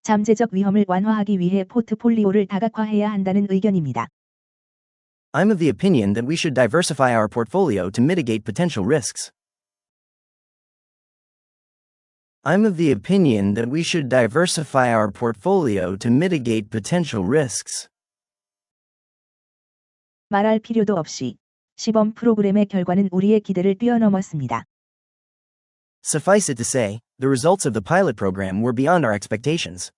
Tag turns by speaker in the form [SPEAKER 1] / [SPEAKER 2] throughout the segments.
[SPEAKER 1] 잠재적 위험을 완화하기 위해 포트폴리오를 다각화해야 한다는 의견입니다.
[SPEAKER 2] I'm of the opinion that we should diversify our portfolio to mitigate potential risks. I'm of the opinion that we should diversify our portfolio to mitigate potential risks.
[SPEAKER 1] 말할 필요도 없이 시범 프로그램의 결과는 우리의 기대를 뛰어넘었습니다.
[SPEAKER 2] Suffice it to say, the results of the pilot program were beyond our expectations.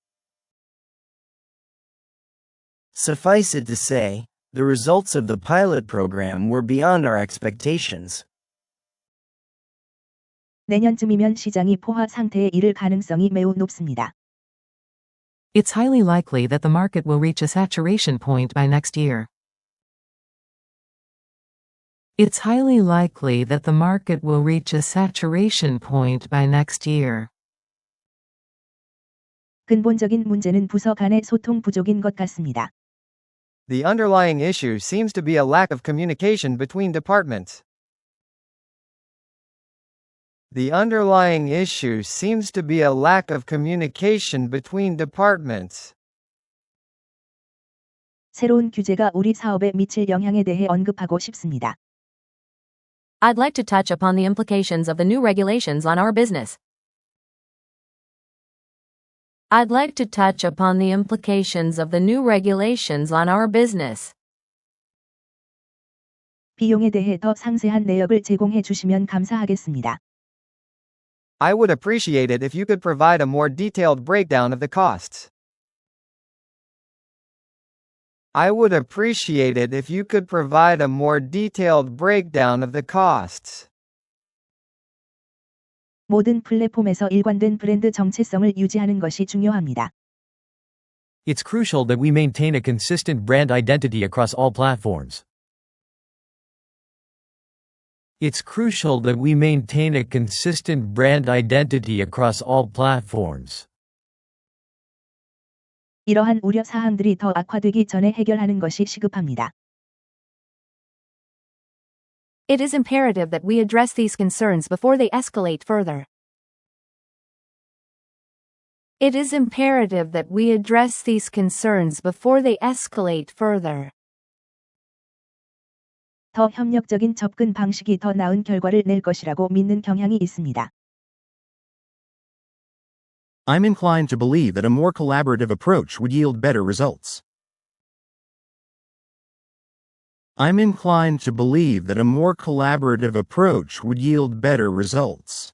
[SPEAKER 2] Suffice it to say, the results of the pilot program were beyond our expectations.
[SPEAKER 1] 내년쯤이면 시장이 포화 상태에 이를 가능성이 매우 높습니다.
[SPEAKER 3] It's highly likely that the market will reach a saturation point by next year. It's highly likely that the market will reach a saturation point by next year.
[SPEAKER 1] 근본적인 문제는 부서 간의 소통 부족인 것 같습니다.
[SPEAKER 4] The underlying issue seems to be a lack of communication between departments. The underlying issue seems to be a lack of communication between departments.
[SPEAKER 1] 새로운 규제가 우리 사업에 미칠 영향에 대해 언급하고 싶습니다.
[SPEAKER 5] I'd like to touch upon the implications of the new regulations on our business. I'd like to touch upon the implications of the new regulations on our business.
[SPEAKER 1] 비용에 대해 더 상세한 내역을 제공해 주시면 감사하겠습니다.
[SPEAKER 4] I would appreciate it if you could provide a more detailed breakdown of the costs. I would appreciate it if you could provide a more detailed breakdown of the costs.
[SPEAKER 1] 모든 플랫폼에서 일관된 브랜드 정체성을 유지하는 것이 중요합니다.
[SPEAKER 6] It's crucial that we maintain a consistent brand identity across all platforms. It's crucial that we maintain a consistent brand identity across all platforms.
[SPEAKER 1] 이러한 우려 사항들이 더 악화되기 전에 해결하는 것이 시급합니다.
[SPEAKER 5] It is imperative that we address these concerns before they escalate further. It is imperative that we address these concerns before they escalate further.
[SPEAKER 1] 더 협력적인 접근 방식이 더 나은 결과를 낼 것이라고 믿는 경향이 있습니다.
[SPEAKER 7] I'm inclined to believe that a more collaborative approach would yield better results. I'm inclined to believe that a more collaborative approach would yield better results.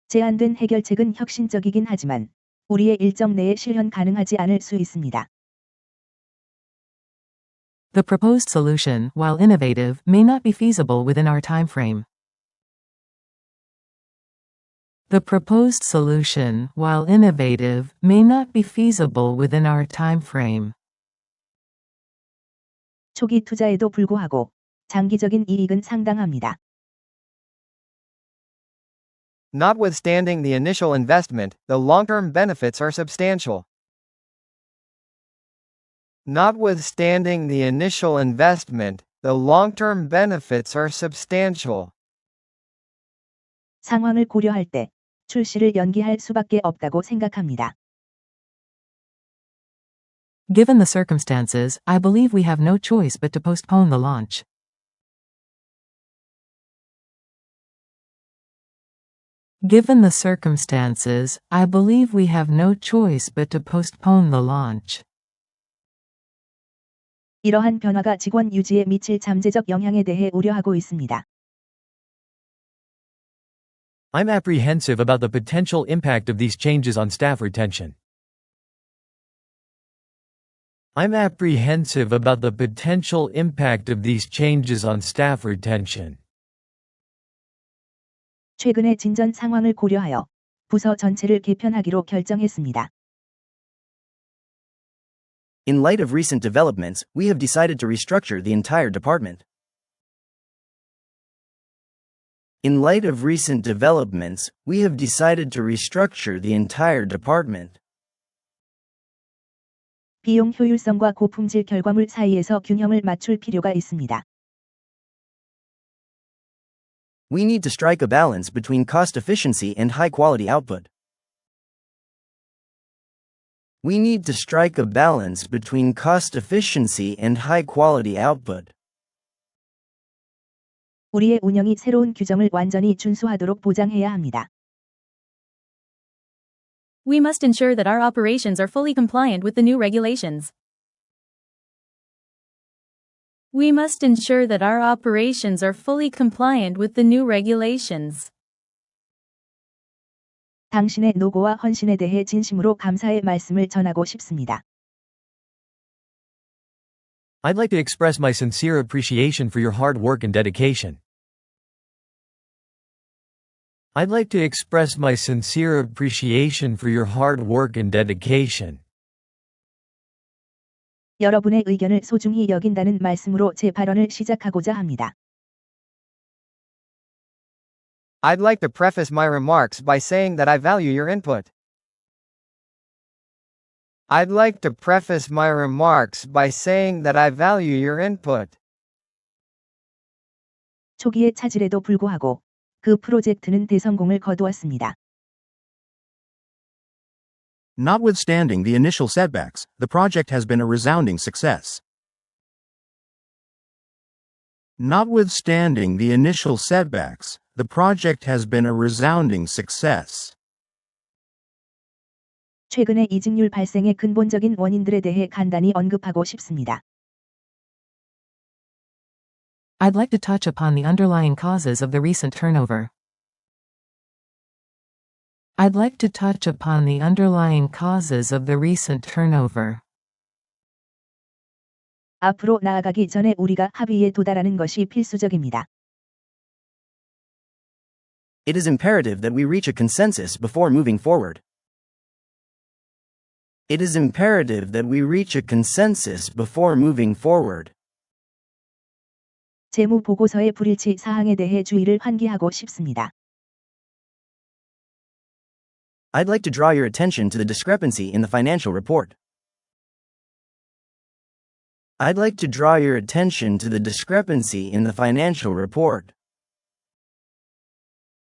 [SPEAKER 1] 제안된 해결책은 혁신적이긴 하지만 우리의 일정 내에 실현 가능하지 않을 수 있습니다.
[SPEAKER 3] The proposed solution, while innovative, may not be feasible within our time frame. The proposed solution, while innovative, may not be feasible within our time frame.
[SPEAKER 1] 초기 투자에도 불구하고 장기적인 이익은 상당합니다.
[SPEAKER 4] Notwithstanding the initial investment, the long-term benefits are substantial. Notwithstanding the initial investment, the long-term benefits are substantial.
[SPEAKER 1] 상황을 고려할 때 출시를 연기할 수밖에 없다고 생각합니다.
[SPEAKER 3] Given the circumstances, I believe we have no choice but to postpone the launch. Given the circumstances, I believe we have no choice but to postpone the launch.
[SPEAKER 1] 이러한 변화가 직원 유지에 미칠 잠재적 영향에 대해 우려하고 있습니다.
[SPEAKER 6] I'm apprehensive about the potential impact of these changes on staff retention. I'm apprehensive about the potential impact of these changes on staff retention.
[SPEAKER 1] 최근의 진전 상황을 고려하여 부서 전체를 개편하기로 결정했습니다.
[SPEAKER 2] In light of recent developments, we have decided to restructure the entire department. In light of recent developments, we have decided to restructure the entire department.
[SPEAKER 1] 비용 효율성과 고품질 결과물 사이에서 균형을 맞출 필요가 있습니다.
[SPEAKER 2] We need to strike a balance between cost efficiency and high quality output. We need to strike a balance between cost efficiency and high quality output.
[SPEAKER 1] 우리의 운영이 새로운 규정을 완전히 준수하도록 보장해야 합니다.
[SPEAKER 8] We must ensure that our operations are fully compliant with the new regulations. We must ensure that our operations are fully compliant with the new regulations.
[SPEAKER 1] 당신의 노고와 헌신에 대해 진심으로 감사의 말씀을 전하고 싶습니다.
[SPEAKER 6] I'd like to express my sincere appreciation for your hard work and dedication. I'd like to express my sincere appreciation for your hard work and dedication.
[SPEAKER 1] 여러분의 의견을 소중히 여긴다는 말씀으로 제 발언을 시작하고자 합니다.
[SPEAKER 4] I'd like to preface my remarks by saying that I value your input. I'd like to preface my remarks by saying that I value your input.
[SPEAKER 1] 초기의 차질에도 불구하고 그 프로젝트는 대성공을 거두었습니다.
[SPEAKER 7] Notwithstanding the initial setbacks, the project has been a resounding success. Notwithstanding the initial setbacks, the project has been a resounding success.
[SPEAKER 1] 최근의 이직률 발생의 근본적인 원인들에 대해 간단히 언급하고 싶습니다.
[SPEAKER 3] I'd like to touch upon the underlying causes of the recent turnover. I'd like to touch upon the underlying causes of the recent turnover.
[SPEAKER 1] 앞으로 나아가기 전에 우리가 합의에 도달하는 것이 필수적입니다.
[SPEAKER 2] It is imperative that we reach a consensus before moving forward. It is imperative that we reach a consensus before moving forward.
[SPEAKER 1] 재무 보고서의 불일치 사항에 대해 주의를 환기하고 싶습니다.
[SPEAKER 2] I'd like to draw your attention to the discrepancy in the financial report. I'd like to draw your attention to the discrepancy in the financial report.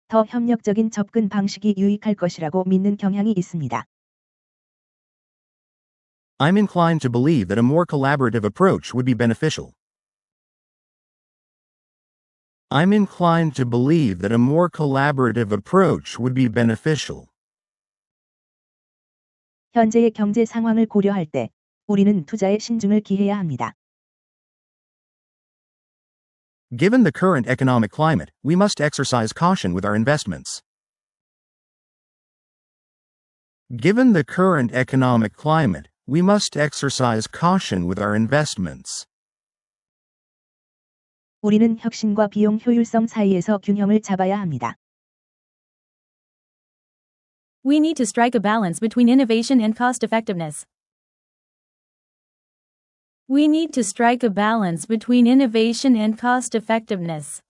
[SPEAKER 1] 더 협력적인 접근 방식이 유익할 것이라고 믿는 경향이 있습니다.
[SPEAKER 7] I'm inclined to believe that a more collaborative approach would be beneficial. I'm inclined to believe that a more collaborative approach would be beneficial.
[SPEAKER 1] 현재의 경제 상황을 고려할 때 우리는 투자에 신중을 기해야 합니다.
[SPEAKER 7] Given the current economic climate, we must exercise caution with our investments. Given the current economic climate, we must exercise caution with our investments.
[SPEAKER 1] 우리는 혁신과 비용 효율성 사이에서 균형을 잡아야 합니다.
[SPEAKER 8] We need to strike a balance between innovation and cost effectiveness. We need to strike a balance between innovation and cost effectiveness.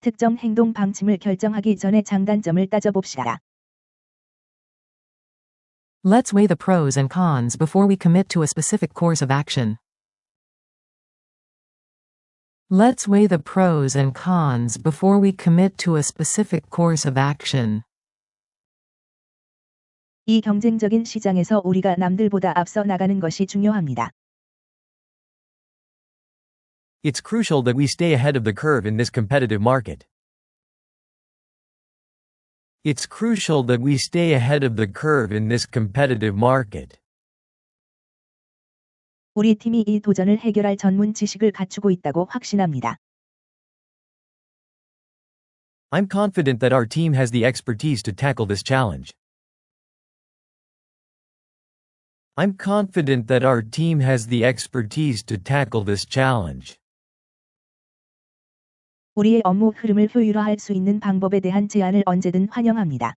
[SPEAKER 1] 특정 행동 방침을 결정하기 전에 장단점을 따져봅시다.
[SPEAKER 3] Let's weigh the pros and cons before we commit to a specific course of action. Let's weigh the pros and cons before we commit to a specific course of action.
[SPEAKER 1] 이 경쟁적인 시장에서 우리가 남들보다 앞서 나가는 것이 중요합니다.
[SPEAKER 6] It's crucial that we stay ahead of the curve in this competitive market. It's crucial that we stay ahead of the curve in this competitive market.
[SPEAKER 1] 우리 팀이 이 도전을 해결할 전문 지식을 갖추고 있다고 확신합니다.
[SPEAKER 6] I'm confident that our team has the expertise to tackle this challenge. I'm confident that our team has the expertise to tackle this challenge.
[SPEAKER 1] 우리의 업무 흐름을 효율화할 수 있는 방법에 대한 제안을 언제든 환영합니다.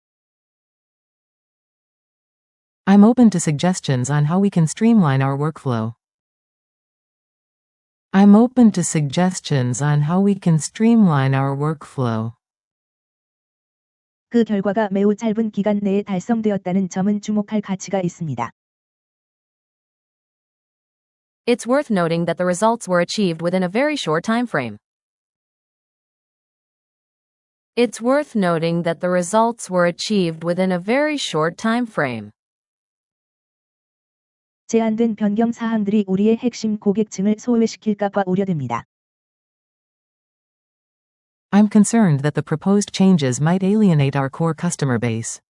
[SPEAKER 3] I'm open to suggestions on how we can streamline our workflow. I'm open to suggestions on how we can streamline our workflow.
[SPEAKER 1] 그 결과가 매우 짧은 기간 내에 달성되었다는 점은 주목할 가치가 있습니다.
[SPEAKER 9] It's worth noting that the results were achieved within a very short time frame. It's worth noting that the results were achieved within a very short time frame.
[SPEAKER 1] 제한된 변경 사항들이 우리의 핵심 고객층을 소외시킬까봐 우려됩니다.
[SPEAKER 3] I'm concerned that the proposed changes might alienate our core customer base.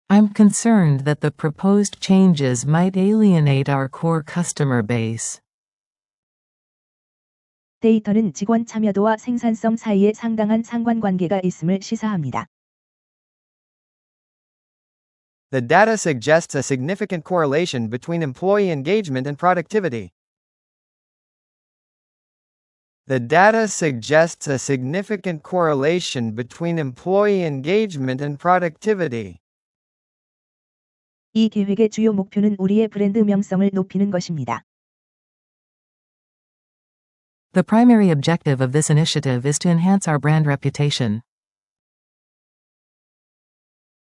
[SPEAKER 3] I'm concerned that the proposed changes might alienate our core customer base.
[SPEAKER 1] 데이터는 직원 참여도와 생산성 사이에 상당한 상관관계가 있음을 시사합니다.
[SPEAKER 4] The data suggests a significant correlation between employee engagement and productivity. The data suggests a significant correlation between employee engagement and productivity.
[SPEAKER 1] 이 계획의 주요 목표는 우리의 브랜드 명성을 높이는 것입니다.
[SPEAKER 3] The primary objective of this initiative is to enhance our brand reputation.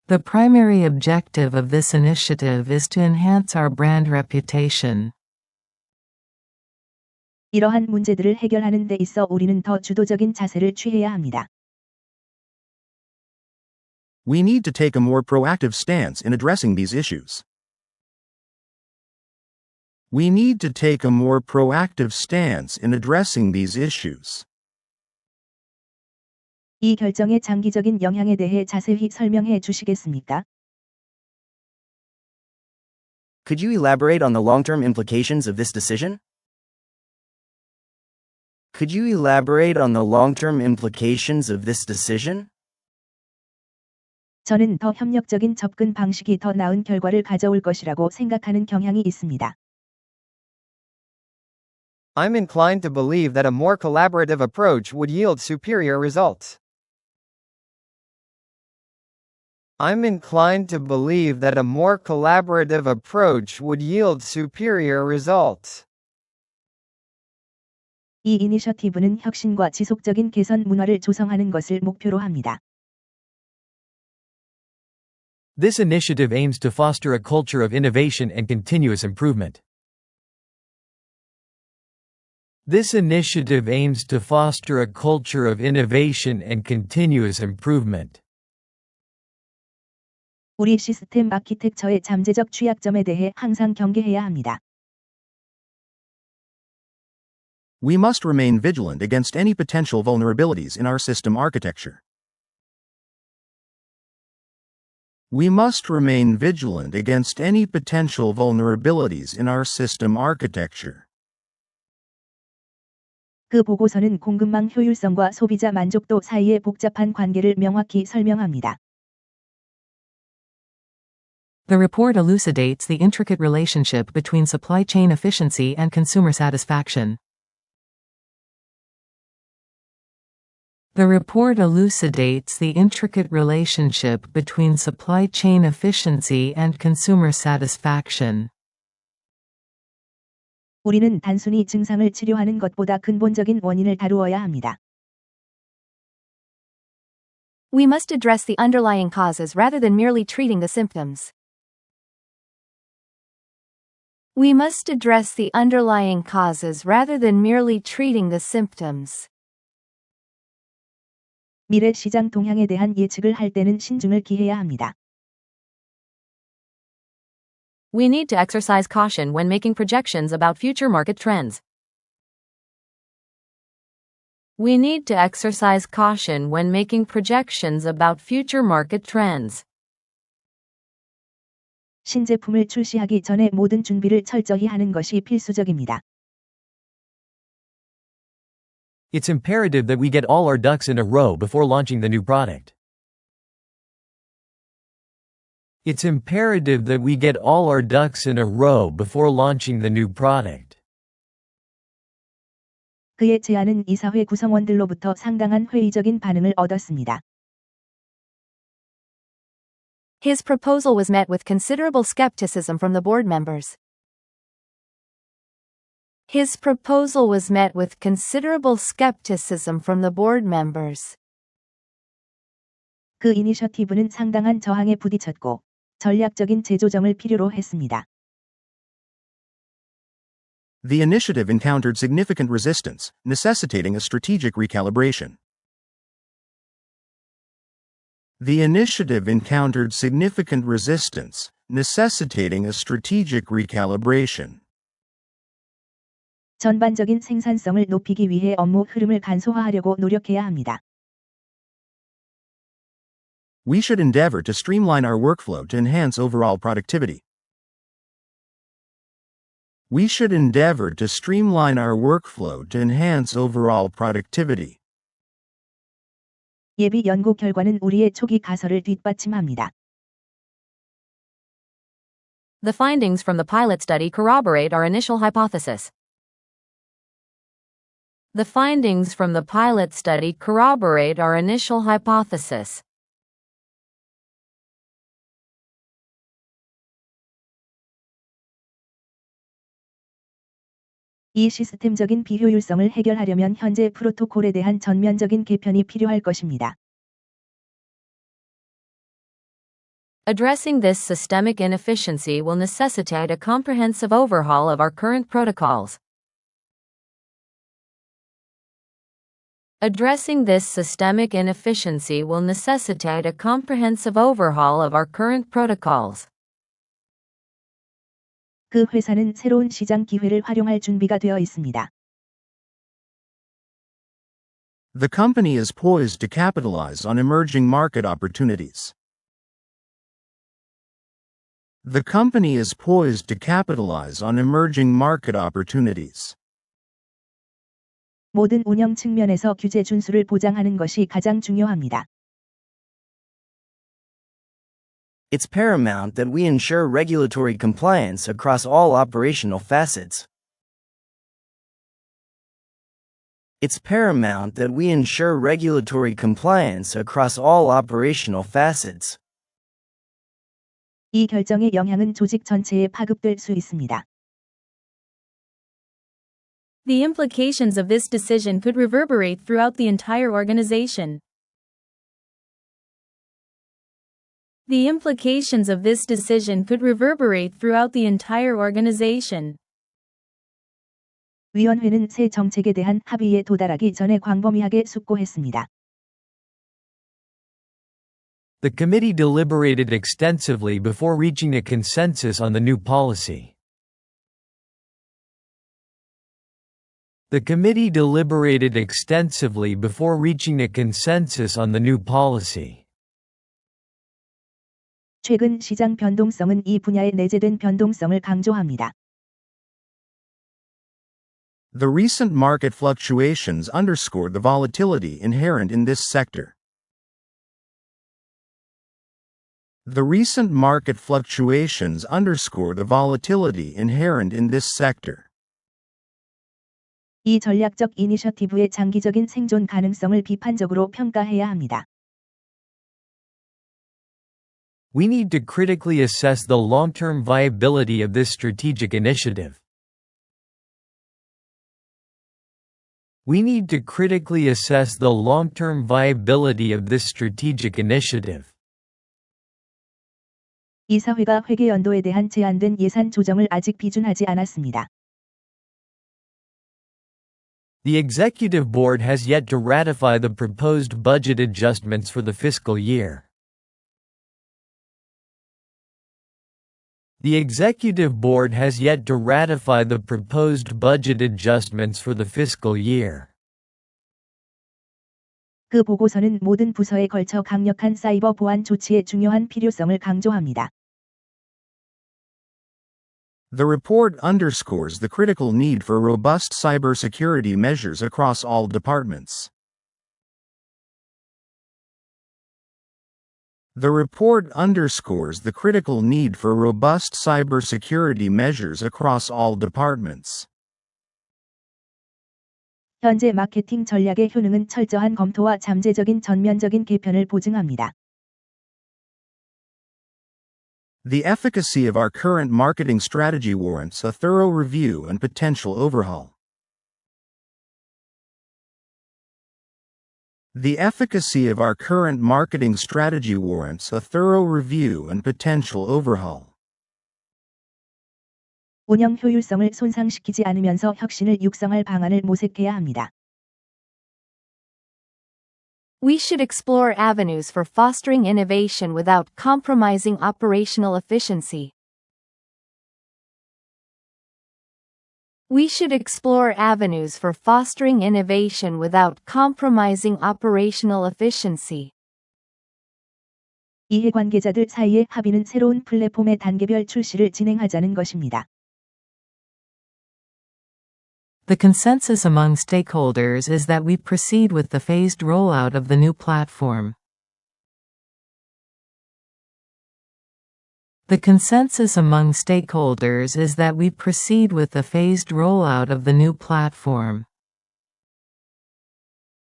[SPEAKER 3] The primary objective of this initiative is to enhance our brand reputation.
[SPEAKER 1] 이러한 문제들을 해결하는 데 있어 우리는 더 주도적인 자세를 취해야 합니다.
[SPEAKER 7] We need to take a more proactive stance in addressing these issues. We need to take a more proactive stance in addressing these issues.
[SPEAKER 1] 이 결정의 장기적인 영향에 대해 자세히 설명해 주시겠습니까?
[SPEAKER 2] Could you elaborate on the long-term implications of this decision? Could you elaborate on the long-term implications of this decision?
[SPEAKER 1] 저는 더 협력적인 접근 방식이 더 나은 결과를 가져올 것이라고 생각하는 경향이 있습니다.
[SPEAKER 4] I'm inclined to believe that a more collaborative approach would yield superior results. I'm inclined to believe that a more collaborative approach would yield superior results.
[SPEAKER 1] 이 이니셔티브는 혁신과 지속적인 개선 문화를 조성하는 것을 목표로 합니다.
[SPEAKER 6] This initiative aims to foster a culture of innovation and continuous improvement. This initiative aims to foster a culture of innovation and continuous improvement.
[SPEAKER 1] 우리 시스템 아키텍처의 잠재적 취약점에 대해 항상 경계해야 합니다.
[SPEAKER 7] We must remain vigilant against any potential vulnerabilities in our system architecture. We must remain vigilant against any potential vulnerabilities in our system architecture.
[SPEAKER 1] 그 보고서는 공급망 효율성과 소비자 만족도 사이의 복잡한 관계를 명확히 설명합니다.
[SPEAKER 3] The report elucidates the intricate relationship between supply chain efficiency and consumer satisfaction. The report elucidates the intricate relationship between supply chain efficiency and consumer satisfaction.
[SPEAKER 1] 우리는 단순히 증상을 치료하는 것보다 근본적인 원인을 다루어야 합니다.
[SPEAKER 9] We must address the underlying causes rather than merely treating the symptoms.
[SPEAKER 5] We must address the underlying causes rather than merely treating the symptoms.
[SPEAKER 1] 미래 시장 동향에 대한 예측을 할 때는 신중을 기해야 합니다.
[SPEAKER 9] We need to exercise caution when making projections about future market trends.
[SPEAKER 5] We need to exercise caution when making projections about future market trends.
[SPEAKER 1] 신제품을 출시하기 전에 모든 준비를 철저히 하는 것이 필수적입니다.
[SPEAKER 6] It's imperative that we get all our ducks in a row before launching the new product. It's imperative that we get all our ducks in a row before launching the new product.
[SPEAKER 1] 그의 제안은 이사회 구성원들로부터 상당한 회의적인 반응을 얻었습니다.
[SPEAKER 9] His proposal was met with considerable skepticism from the board members.
[SPEAKER 5] His proposal was met with considerable skepticism from the board members.
[SPEAKER 1] 그 이니셔티브는 상당한 저항에 부딪혔고 전략적인 재조정을 필요로 했습니다.
[SPEAKER 7] The initiative encountered significant resistance, necessitating a strategic recalibration. The initiative encountered significant resistance, necessitating a strategic recalibration.
[SPEAKER 1] 전반적인 생산성을 높이기 위해 업무 흐름을 간소화하려고 노력해야 합니다.
[SPEAKER 7] We should endeavor to streamline our workflow to enhance overall productivity. We should endeavor to streamline our workflow to enhance overall productivity.
[SPEAKER 1] 예비 연구 결과는 우리의 초기 가설을 뒷받침합니다.
[SPEAKER 9] The findings from the pilot study corroborate our initial hypothesis. The findings from the pilot study corroborate our initial hypothesis.
[SPEAKER 1] 이 시스템적인 비효율성을 해결하려면 현재 프로토콜에 대한 전면적인 개편이 필요할 것입니다.
[SPEAKER 9] Addressing this systemic inefficiency will necessitate a comprehensive overhaul of our current protocols. Addressing this systemic inefficiency will necessitate a comprehensive overhaul of our current protocols.
[SPEAKER 1] 그 회사는 새로운 시장 기회를 활용할 준비가 되어 있습니다.
[SPEAKER 7] The company is poised to capitalize on emerging market opportunities. The company is poised to capitalize on emerging market opportunities.
[SPEAKER 1] 모든 운영 측면에서 규제 준수를 보장하는 것이 가장 중요합니다.
[SPEAKER 2] It's paramount that we ensure regulatory compliance across all operational facets. It's paramount that we ensure regulatory compliance across all operational facets.
[SPEAKER 1] 이 결정의 영향은 조직 전체에 파급될 수 있습니다.
[SPEAKER 8] The implications of this decision could reverberate throughout the entire organization. The implications of this decision could reverberate throughout the entire organization.
[SPEAKER 1] 위원회는 새 정책에 대한 합의에 도달하기 전에 광범위하게 숙고했습니다.
[SPEAKER 6] The committee deliberated extensively before reaching a consensus on the new policy. The committee deliberated extensively before reaching a consensus on the new policy.
[SPEAKER 1] 최근 시장 변동성은 이 분야의 내재된 변동성을 강조합니다.
[SPEAKER 7] The recent market fluctuations underscore the volatility inherent in this sector. The recent market fluctuations underscore the volatility inherent in this sector.
[SPEAKER 1] 이 전략적 이니셔티브의 장기적인 생존 가능성을 비판적으로 평가해야 합니다.
[SPEAKER 6] We need to critically assess the long-term viability of this strategic initiative. We need to critically assess the long-term viability of this strategic initiative.
[SPEAKER 1] 이사회가 회계 연도에 대한 제한된 예산 조정을 아직 비준하지 않았습니다.
[SPEAKER 6] The Executive Board has yet to ratify the proposed budget adjustments for the fiscal year. The Executive Board has yet to ratify the proposed budget adjustments for the fiscal year.
[SPEAKER 1] 그 보고서는 모든 부서에 걸쳐 강력한 사이버 보안 조치의 중요한 필요성을 강조합니다.
[SPEAKER 7] The report underscores the critical need for robust cybersecurity measures across all departments. The report underscores the critical need for robust cybersecurity measures across all departments.
[SPEAKER 1] 현재 마케팅 전략의 효능은 철저한 검토와 잠재적인 전면적인 개편을 보증합니다.
[SPEAKER 7] The efficacy of our current marketing strategy warrants a thorough review and potential overhaul. The efficacy of our current marketing strategy warrants a thorough review and potential overhaul.
[SPEAKER 1] 운영 효율성을 손상시키지 않으면서 혁신을 육성할 방안을 모색해야 합니다.
[SPEAKER 9] We should explore avenues for fostering innovation without compromising operational efficiency. We should explore avenues for fostering innovation without compromising operational efficiency.
[SPEAKER 1] 이해관계자들 사이의 합의는 새로운 플랫폼의 단계별 출시를 진행하자는 것입니다.
[SPEAKER 3] The consensus among stakeholders is that we proceed with the phased rollout of the new platform. The consensus among stakeholders is that we proceed with the phased rollout of the new platform.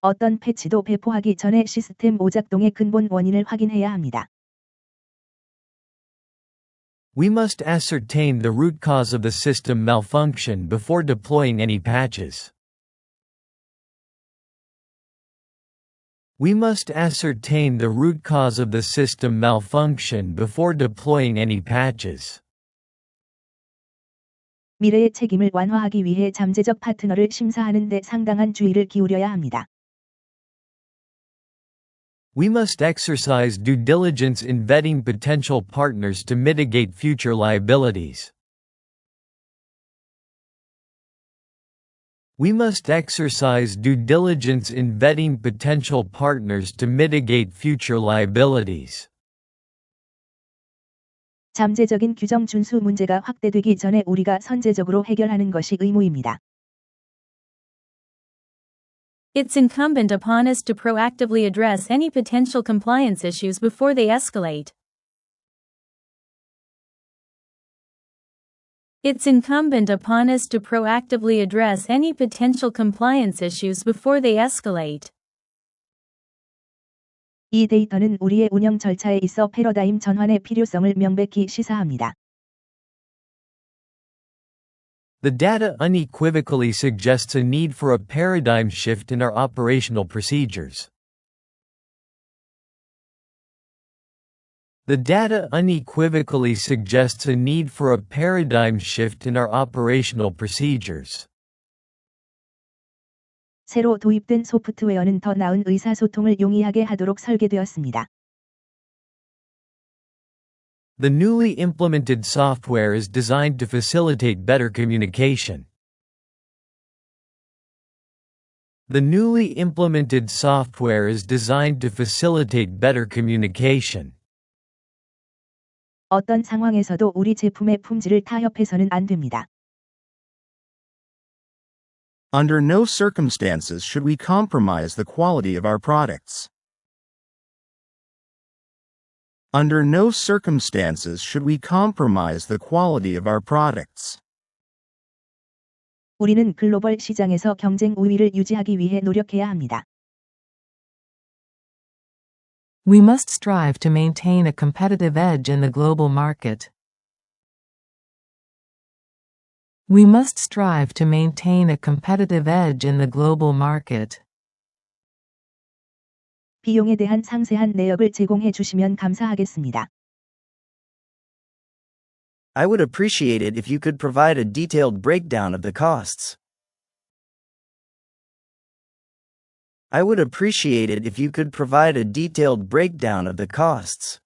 [SPEAKER 1] 어떤 패치도 배포하기 전에 시스템 오작동의 근본 원인을 확인해야 합니다.
[SPEAKER 6] We must ascertain the root cause of the system malfunction before deploying any patches. We must ascertain the root cause of the system malfunction before deploying any patches.
[SPEAKER 1] 미래의 책임을 완화하기 위해 잠재적 파트너를 심사하는 데 상당한 주의를 기울여야 합니다.
[SPEAKER 6] We must exercise due diligence in vetting potential partners to mitigate future liabilities. We must exercise due diligence in vetting potential partners to mitigate future liabilities.
[SPEAKER 1] 잠재적인 규정 준수 문제가 확대되기 전에 우리가 선제적으로 해결하는 것이 의무입니다.
[SPEAKER 8] It's incumbent upon us to proactively address any potential compliance issues before they escalate. It's incumbent upon us to proactively address any potential compliance issues before they escalate.
[SPEAKER 1] 이 데이터는 우리의 운영 절차에 있어 패러다임 전환의 필요성을 명백히 시사합니다.
[SPEAKER 6] The data unequivocally suggests a need for a paradigm shift in our operational procedures. The data unequivocally suggests a need for a paradigm shift in our operational procedures.
[SPEAKER 1] 새로 도입된 소프트웨어는 더 나은 의사소통을 용이하게 하도록 설계되었습니다.
[SPEAKER 6] The newly implemented software is designed to facilitate better communication. The newly implemented software is designed to facilitate better communication.
[SPEAKER 1] 어떤 상황에서도 우리 제품의 품질을 타협해서는 안 됩니다.
[SPEAKER 7] Under no circumstances should we compromise the quality of our products. Under no circumstances should we compromise the quality of our products.
[SPEAKER 1] 우리는 글로벌 시장에서 경쟁 우위를 유지하기 위해 노력해야 합니다.
[SPEAKER 3] We must strive to maintain a competitive edge in the global market. We must strive to maintain a competitive edge in the global market.
[SPEAKER 1] 비용에 대한 상세한 내역을 제공해 주시면 감사하겠습니다.
[SPEAKER 2] I would appreciate it if you could provide a detailed breakdown of the costs. I would appreciate it if you could provide a detailed breakdown of the costs.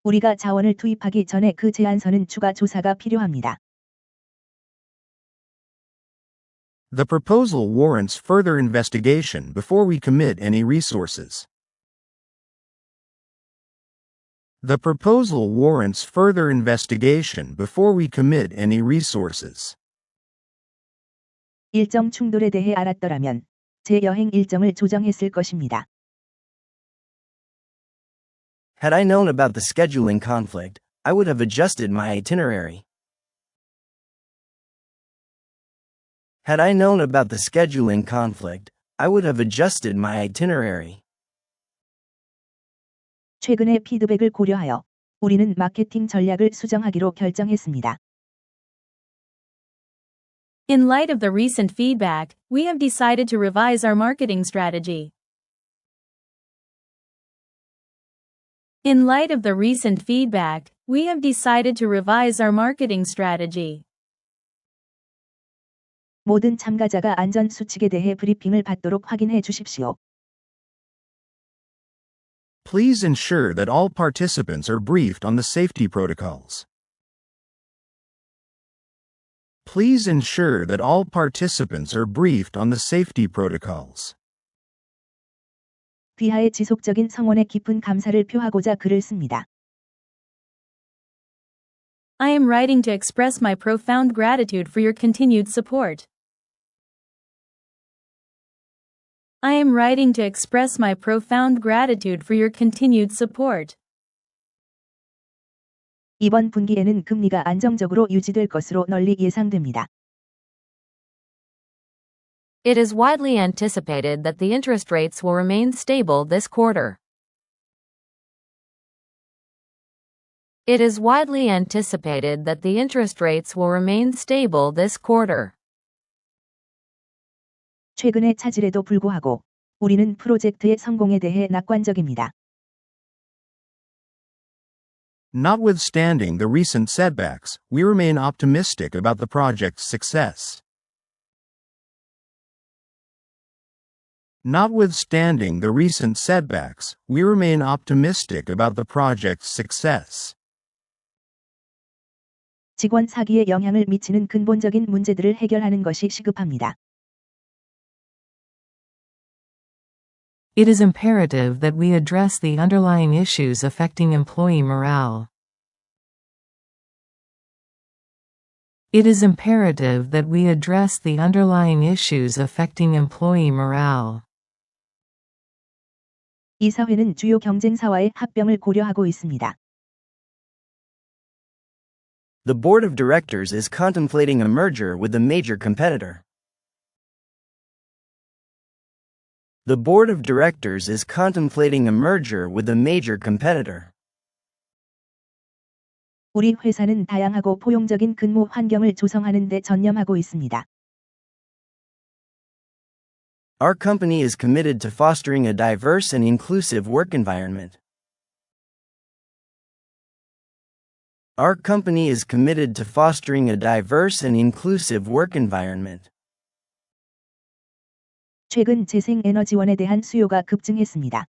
[SPEAKER 1] 우리가 자원을 투입하기 전에 그 제안서는 추가 조사가 필요합니다.
[SPEAKER 7] The proposal warrants further investigation before we commit any resources. The proposal warrants further investigation before we commit any resources.
[SPEAKER 1] 일정 충돌에 대해 알았더라면 제 여행 일정을 조정했을 것입니다.
[SPEAKER 2] Had I known about the scheduling conflict, I would have adjusted my itinerary. Had I known about the scheduling conflict, I would have adjusted my itinerary.
[SPEAKER 1] 최근의 피드백을 고려하여 우리는 마케팅 전략을 수정하기로 결정했습니다.
[SPEAKER 8] In light of the recent feedback, we have decided to revise our marketing strategy. In light of the recent feedback, we have decided to revise our marketing strategy.
[SPEAKER 1] 모든 참가자가 안전 수칙에 대해 브리핑을 받도록 확인해 주십시오.
[SPEAKER 7] Please ensure that all participants are briefed on the safety protocols. Please ensure that all participants are briefed on the safety protocols.
[SPEAKER 1] 귀하의 지속적인 성원에 깊은 감사를 표하고자 글을 씁니다.
[SPEAKER 8] I am writing to express my profound gratitude for your continued support. I am writing to express my profound gratitude for your continued support.
[SPEAKER 1] 이번 분기에는 금리가 안정적으로 유지될 것으로 널리 예상됩니다.
[SPEAKER 5] It is widely anticipated that the interest rates will remain stable this quarter. It is widely anticipated that the interest rates will remain stable this quarter.
[SPEAKER 1] 최근의 차질에도 불구하고 우리는 프로젝트의 성공에 대해 낙관적입니다.
[SPEAKER 7] Notwithstanding the recent setbacks, we remain optimistic about the project's success. Notwithstanding the recent setbacks, we remain optimistic about the project's success.
[SPEAKER 1] 직원 사기에 영향을 미치는 근본적인 문제들을 해결하는 것이 시급합니다.
[SPEAKER 3] It is imperative that we address the underlying issues affecting employee morale. It is imperative that we address the underlying issues affecting employee morale.
[SPEAKER 1] 이 사회는 주요 경쟁사와의 합병을 고려하고 있습니다.
[SPEAKER 2] The board of directors is contemplating a merger with a major competitor. The board of directors is contemplating a merger with a major competitor.
[SPEAKER 1] 우리 회사는 다양하고 포용적인 근무 환경을 조성하는 데 전념하고 있습니다.
[SPEAKER 2] Our company is committed to fostering a diverse and inclusive work environment. Our company is committed to fostering a diverse and inclusive work environment.
[SPEAKER 1] 최근 재생에너지원에 대한 수요가 급증했습니다.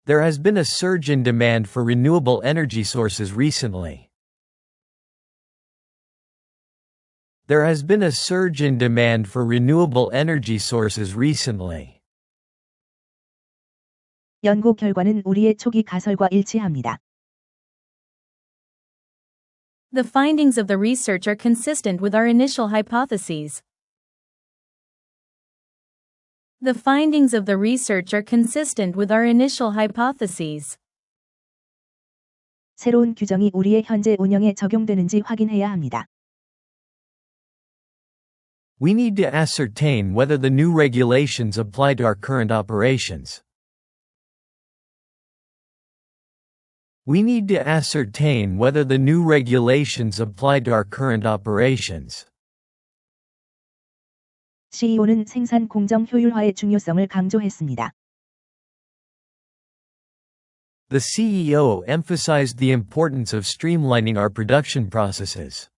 [SPEAKER 6] There has been a surge in demand for renewable energy sources recently. There has been a surge in demand for renewable energy sources recently.
[SPEAKER 1] 연구 결과는 우리의 초기 가설과 일치합니다.
[SPEAKER 8] The findings of the research are consistent with our initial hypotheses. The findings of the research are consistent with our initial hypotheses.
[SPEAKER 1] 새로운 규정이 우리의 현재 운영에 적용되는지 확인해야 합니다.
[SPEAKER 6] We need to ascertain whether the new regulations apply to our current operations. We need to ascertain whether the new regulations apply to our current operations.
[SPEAKER 1] CEO는 생산 공정 효율화의 중요성을 강조했습니다.
[SPEAKER 6] The CEO emphasized the importance of streamlining our production processes.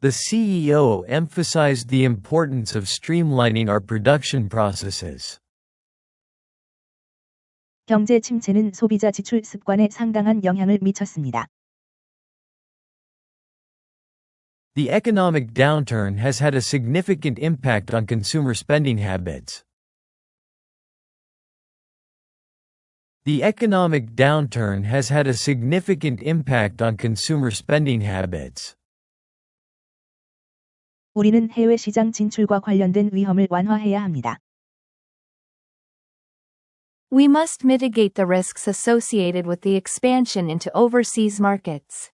[SPEAKER 6] The CEO emphasized the importance of streamlining our production processes.
[SPEAKER 1] 경제 침체는 소비자 지출 습관에 상당한 영향을 미쳤습니다.
[SPEAKER 6] The economic downturn has had a significant impact on consumer spending habits. The economic downturn has had a significant impact on consumer spending habits.
[SPEAKER 1] 우리는 해외 시장 진출과 관련된 위험을 완화해야 합니다.
[SPEAKER 9] We must mitigate the risks associated with the expansion into overseas markets.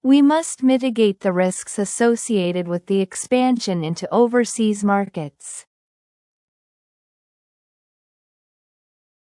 [SPEAKER 9] We must mitigate the risks associated with the expansion into overseas markets.